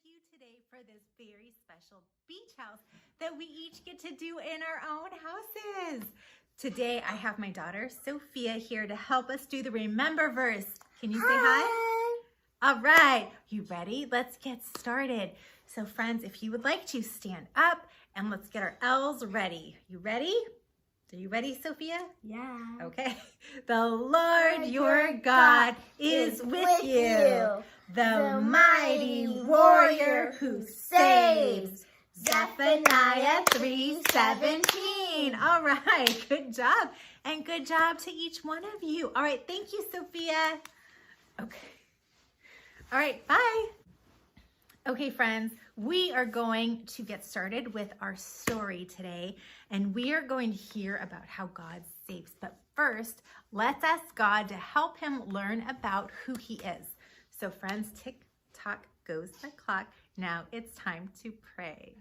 you today for this very special beach house that we each get to do in our own houses. Today, I have my daughter, Sophia, here to help us do the Remember verse. Can you say hi? All right, you ready? Let's get started. So friends, if you would like to stand up and let's get our L's ready. You ready? Are you ready, Sophia? Yeah. Okay. The Lord your God is with you, the mighty warrior who saves. Zephaniah 3:17. All right, good job. And good job to each one of you. All right, thank you, Sophia. Okay. All right, bye. Okay, friends, we are going to get started with our story today, and we are going to hear about how God saves. But first, let's ask God to help him learn about who he is. So friends, tick tock goes the clock. Now it's time to pray.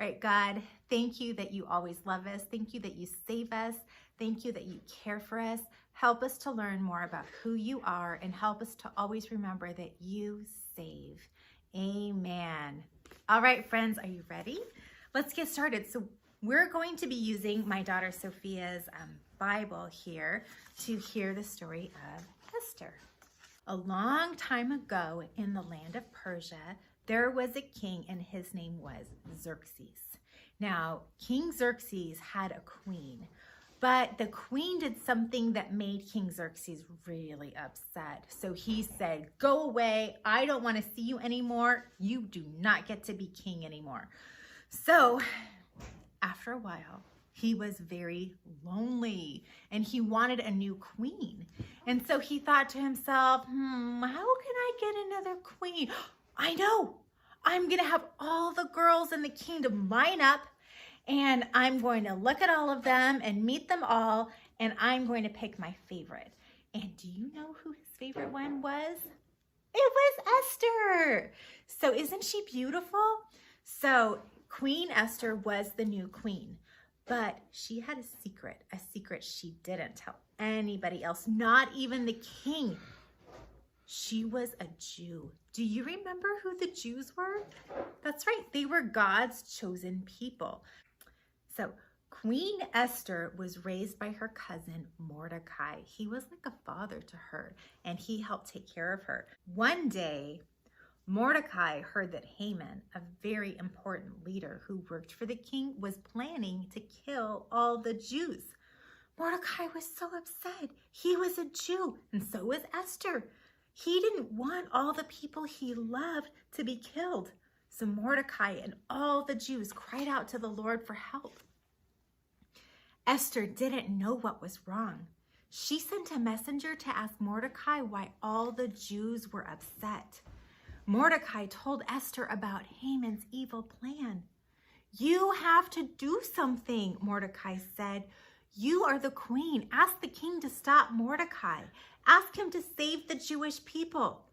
All right, God, thank you that you always love us. Thank you that you save us. Thank you that you care for us. Help us to learn more about who you are and help us to always remember that you save. Amen. All right, friends, are you ready? Let's get started. So we're going to be using my daughter Sophia's Bible here to hear the story of Esther. A long time ago in the land of Persia, there was a king and his name was Xerxes. Now, King Xerxes had a queen, but the queen did something that made King Xerxes really upset. So he said, "Go away. I don't want to see you anymore. You do not get to be king anymore." So after a while, he was very lonely and he wanted a new queen. And so he thought to himself, how can I get another queen? I know. I'm going to have all the girls in the kingdom line up, and I'm going to look at all of them and meet them all, and I'm going to pick my favorite. And do you know who his favorite one was? It was Esther. So isn't she beautiful? So Queen Esther was the new queen, but she had a secret she didn't tell anybody else, not even the king. She was a Jew. Do you remember who the Jews were? That's right, they were God's chosen people. So Queen Esther was raised by her cousin Mordecai. He was like a father to her, and he helped take care of her. One day, Mordecai heard that Haman, a very important leader who worked for the king, was planning to kill all the Jews. Mordecai was so upset. He was a Jew, and so was Esther. He didn't want all the people he loved to be killed. So Mordecai and all the Jews cried out to the Lord for help. Esther didn't know what was wrong. She sent a messenger to ask Mordecai why all the Jews were upset. Mordecai told Esther about Haman's evil plan. "You have to do something," Mordecai said. "You are the queen. Ask the king to stop Mordecai. Ask him to save the Jewish people."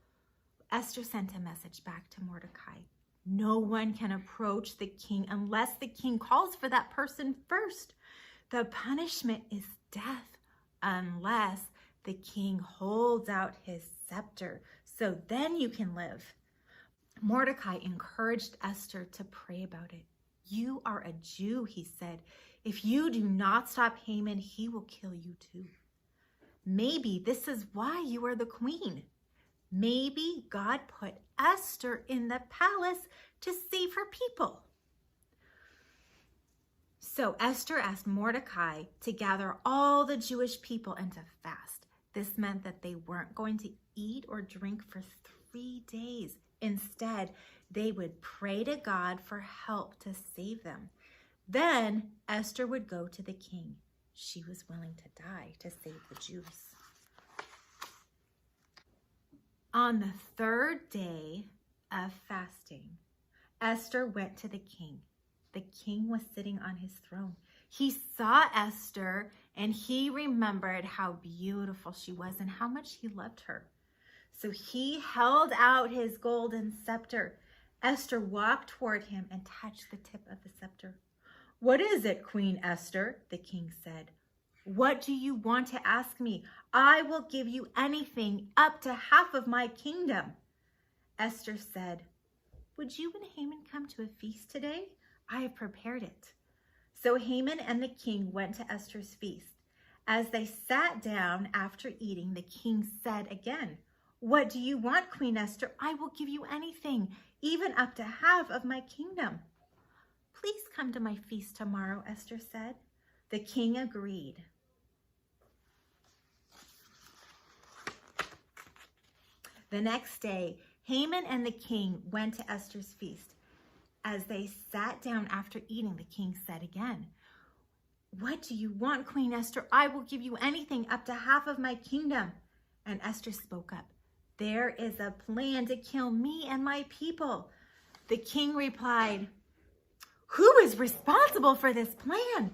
Esther sent a message back to Mordecai. "No one can approach the king unless the king calls for that person first. The punishment is death unless the king holds out his scepter. So then you can live." Mordecai encouraged Esther to pray about it. "You are a Jew," he said. "If you do not stop Haman, he will kill you too. Maybe this is why you are the queen. Maybe God put Esther in the palace to save her people." So Esther asked Mordecai to gather all the Jewish people and to fast. This meant that they weren't going to eat or drink for 3 days. Instead, they would pray to God for help to save them. Then Esther would go to the king. She was willing to die to save the Jews. On the 3rd day of fasting, Esther went to the king. The king was sitting on his throne. He saw Esther and he remembered how beautiful she was and how much he loved her. So he held out his golden scepter. Esther walked toward him and touched the tip of the scepter. "What is it, Queen Esther?" the king said. "What do you want to ask me? I will give you anything up to half of my kingdom." Esther said, would you and Haman come to a feast today? I have prepared it. So Haman and the king went to Esther's feast. As they sat down after eating, the king said again, what do you want, Queen Esther? I will give you anything, even up to half of my kingdom. Please come to my feast tomorrow, Esther said. The king agreed. The next day, Haman and the king went to Esther's feast. As they sat down after eating, the king said again, what do you want, Queen Esther? I will give you anything up to half of my kingdom. And Esther spoke up. There is a plan to kill me and my people. The king replied, who is responsible for this plan?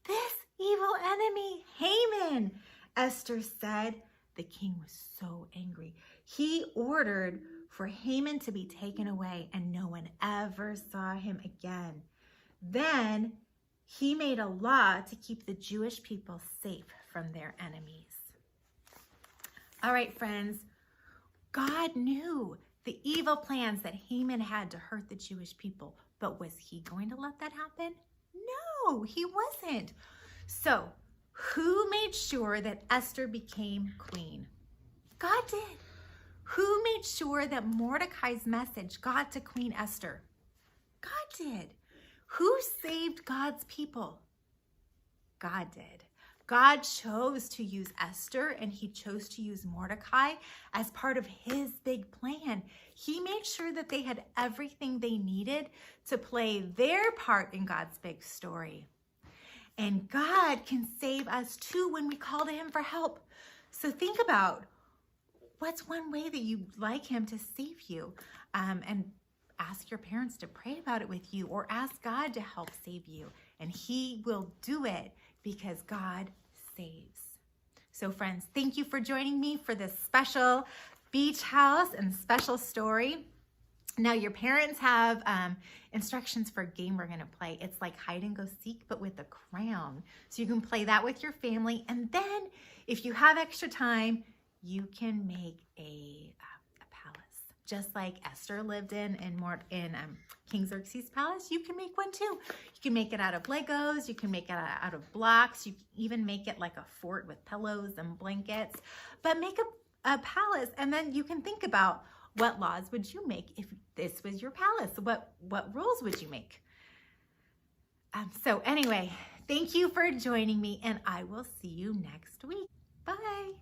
This evil enemy, Haman, Esther said. The king was so angry. He ordered for Haman to be taken away, and no one ever saw him again. Then he made a law to keep the Jewish people safe from their enemies. All right, friends, God knew the evil plans that Haman had to hurt the Jewish people, but was he going to let that happen? No, he wasn't. So, who made sure that Esther became queen? God did. Who made sure that Mordecai's message got to Queen Esther? God did. Who saved God's people? God did. God chose to use Esther, and he chose to use Mordecai as part of his big plan. He made sure that they had everything they needed to play their part in God's big story. And God can save us too when we call to him for help. So think about, what's one way that you'd like him to save you? And ask your parents to pray about it with you, or ask God to help save you. And he will do it because God saves. So friends, thank you for joining me for this special beach house and special story. Now your parents have instructions for a game we're gonna play. It's like hide and go seek, but with a crown. So you can play that with your family. And then if you have extra time, you can make a palace. Just like Esther lived in King Xerxes' palace, you can make one too. You can make it out of Legos, you can make it out of blocks, you can even make it like a fort with pillows and blankets. But make a palace, and then you can think about, what laws would you make if this was your palace? What rules would you make? So anyway, thank you for joining me, and I will see you next week. Bye.